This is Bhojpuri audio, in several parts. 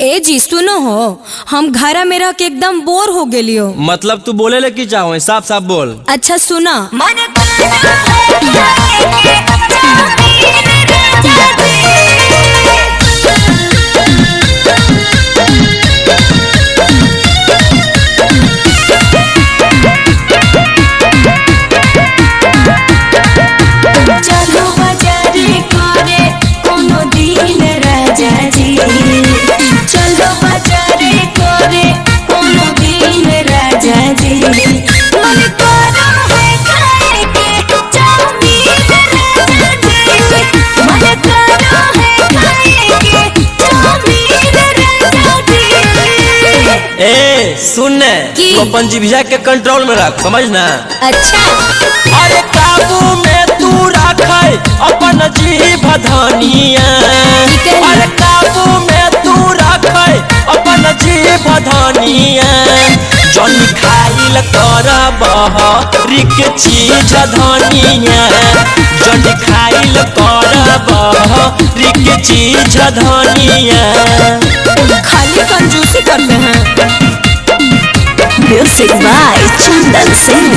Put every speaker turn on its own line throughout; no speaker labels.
ए जी सुनो हो, हम घरा में रह के एकदम बोर हो गेली हो।
मतलब तू बोले ले की चाहो, साफ साफ बोल।
अच्छा सुना। चलो बाजारे करे कोनो दिन राजा जी, चलो बाजारे करे कोनो दिन राजा जी, मन करो है खाए के चाउमीन राजा जी, मन करो है खाए के चाउमीन राजा जी।
ए सुन
की?
तो अपन जीभिया के कंट्रोल में रख, समझ ना।
अच्छा
अरे काबू में तू रखे अपन जीभ धनिया, अरे काबू में तू रखे अपन जीभ धनिया, जन खाइल कर बहरिक चीज धनिया, जन खाइल कर बहरिक चीज धनिया।
खाली कंजूसी करते हैं।
Music by Chandan Singh.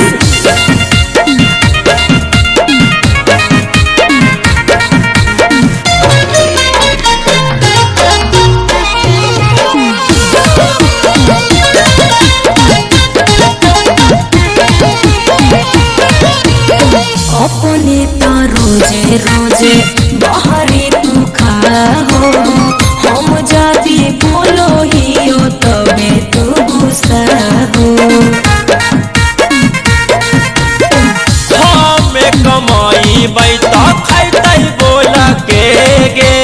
अपने तो रोजे रोजे बाहरी तू खा हो, हम जाती बोलो ही हो तबे तू गुस्सा हो।
हमें कमाई बैता खैतै बोला के गे,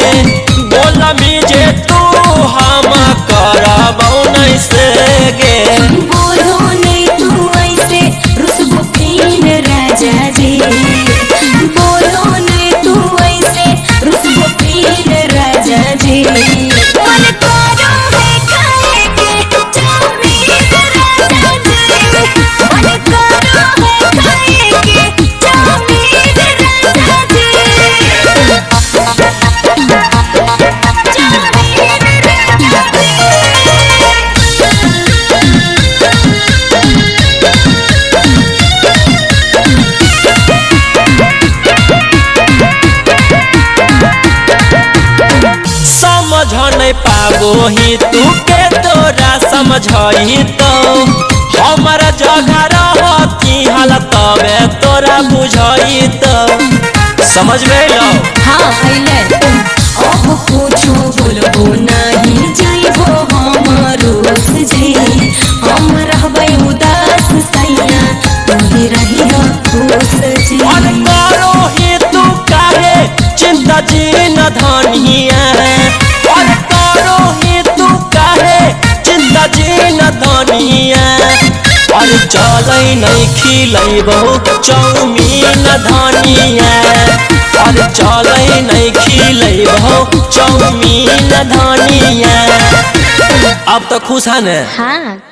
बोला मिजे तू हम करबौ नहीं से गे।
बोलो नहीं तू ऐसे रुसबो पीन राजा जी, बोलो नहीं तू ऐसे रुसबो पीन राजा जी, मन करो है खाए के चाउमीन राजा जी, मन करो है खाए के चाउमीन राजा जी, चाउमीन राजा जी।
समझ नहीं पाबो ही तू के तोरा समझही तो, हमारा जगह रहती हालत में तोरा बुझई तो, समझ में लो।
हाँ अइले अब कुछो बोलबो नहीं जाइबो हमरो जी, हम रहबै उदास सैया तोही रही खुश जी।
अरे करो ही तू काहे चिंता जीन धनिया, अरे करो ही तू काहे चिंता जीन धनिया, अरे चलै नहीं खिलैबो चाउमीन धनिया, अरे चलै नहीं खिलैबो चाउमीन धनिया। अब तो खुश है न?
हाँ।